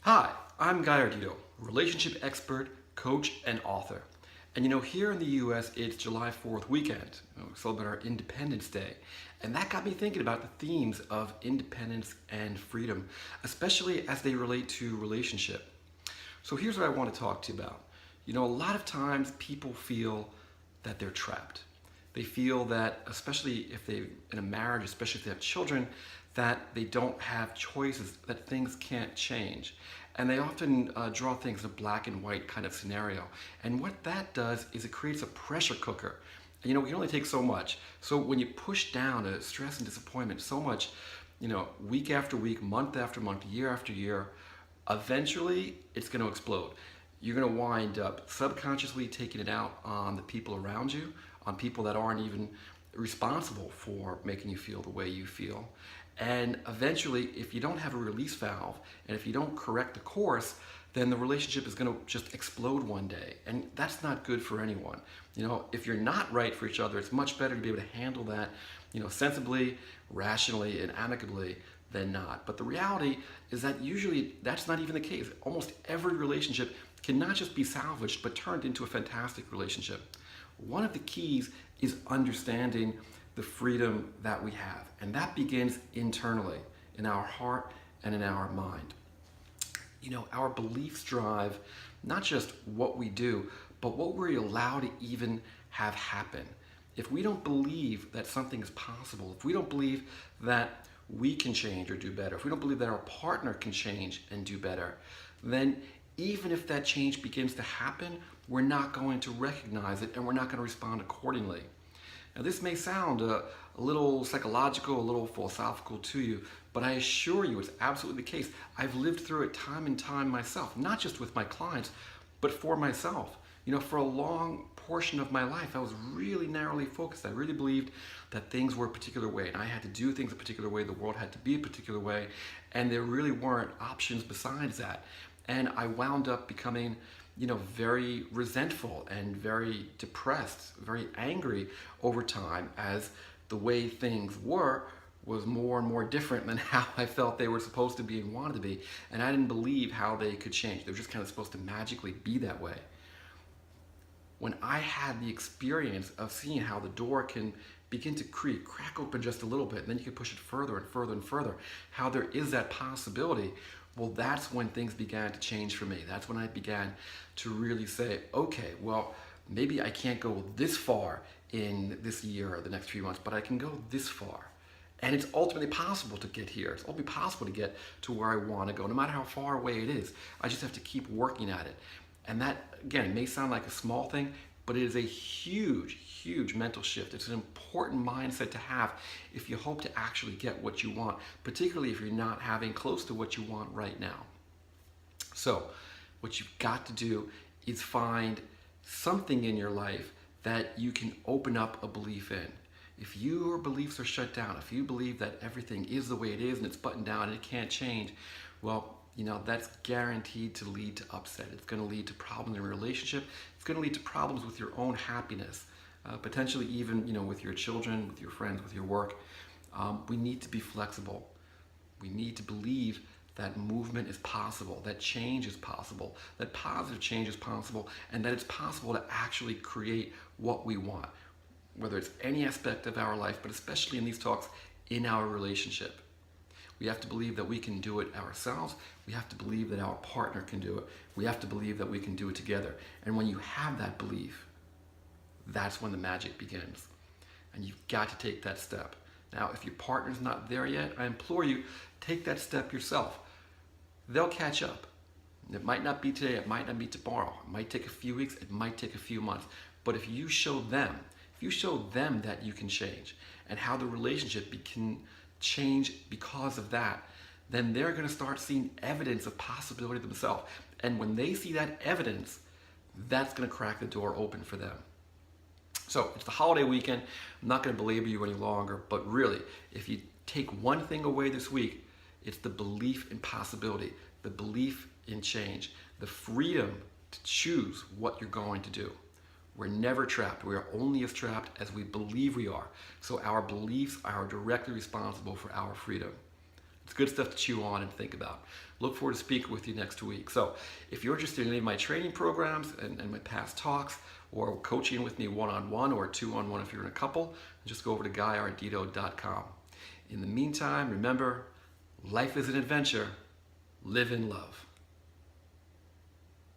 Hi, I'm Guy Ardito, relationship expert, coach, and author. And here in the US, it's July 4th weekend. We celebrate our Independence Day. And that got me thinking about the themes of independence and freedom, especially as they relate to relationship. So here's what I want to talk to you about. A lot of times people feel that they're trapped. They feel that, especially if they're in a marriage, especially if they have children, that they don't have choices, that things can't change. And they often draw things in a black and white kind of scenario. And what that does is it creates a pressure cooker. We can only take so much. So when you push down stress and disappointment so much, week after week, month after month, year after year, eventually it's going to explode. You're going to wind up subconsciously taking it out on the people around you, on people that aren't even responsible for making you feel the way you feel. And eventually, if you don't have a release valve and if you don't correct the course, then the relationship is going to just explode one day. And that's not good for anyone. If you're not right for each other, it's much better to be able to handle that, sensibly, rationally, and amicably than not. But the reality is that usually that's not even the case. Almost every relationship can not just be salvaged, but turned into a fantastic relationship. One of the keys is understanding the freedom that we have. And that begins internally, in our heart and in our mind. Our beliefs drive not just what we do, but what we're allowed to even have happen. If we don't believe that something is possible, if we don't believe that we can change or do better, if we don't believe that our partner can change and do better, then even if that change begins to happen, we're not going to recognize it and we're not going to respond accordingly. Now, this may sound a little psychological, a little philosophical to you, but I assure you it's absolutely the case. I've lived through it time and time myself, not just with my clients, but for myself. For a long portion of my life, I was really narrowly focused. I really believed that things were a particular way, and I had to do things a particular way, the world had to be a particular way, and there really weren't options besides that. And I wound up becoming very resentful and very depressed, very angry over time as the way things were was more and more different than how I felt they were supposed to be and wanted to be. And I didn't believe how they could change. They were just kind of supposed to magically be that way. When I had the experience of seeing how the door can begin to crack open just a little bit, and then you can push it further and further and further, how there is that possibility, well, that's when things began to change for me. That's when I began to really say, okay, well, maybe I can't go this far in this year or the next few months, but I can go this far. And it's ultimately possible to get here. It's ultimately possible to get to where I want to go, no matter how far away it is. I just have to keep working at it. And that, again, it may sound like a small thing, but it is a huge, huge mental shift. It's an important mindset to have if you hope to actually get what you want, particularly if you're not having close to what you want right now. So what you've got to do is find something in your life that you can open up a belief in. If your beliefs are shut down, if you believe that everything is the way it is and it's buttoned down and it can't change, well, that's guaranteed to lead to upset. It's going to lead to problems in your relationship. It's going to lead to problems with your own happiness, potentially even, with your children, with your friends, with your work. We need to be flexible. We need to believe that movement is possible, that change is possible, that positive change is possible, and that it's possible to actually create what we want, whether it's any aspect of our life, but especially in these talks, in our relationship. We have to believe that we can do it ourselves. We have to believe that our partner can do it. We have to believe that we can do it together. And when you have that belief, that's when the magic begins. And you've got to take that step. Now, if your partner's not there yet, I implore you, take that step yourself. They'll catch up. It might not be today, it might not be tomorrow. It might take a few weeks, it might take a few months. But if you show them that you can change and how the relationship can change because of that, then they're going to start seeing evidence of possibility themselves. And when they see that evidence, that's going to crack the door open for them. So it's the holiday weekend. I'm not going to belabor you any longer, but really, if you take one thing away this week, it's the belief in possibility, the belief in change, the freedom to choose what you're going to do. We're never trapped. We are only as trapped as we believe we are. So our beliefs are directly responsible for our freedom. It's good stuff to chew on and think about. Look forward to speaking with you next week. So if you're interested in any of my training programs and my past talks, or coaching with me one-on-one or two-on-one if you're in a couple, just go over to guyardito.com. In the meantime, remember, life is an adventure. Live in love.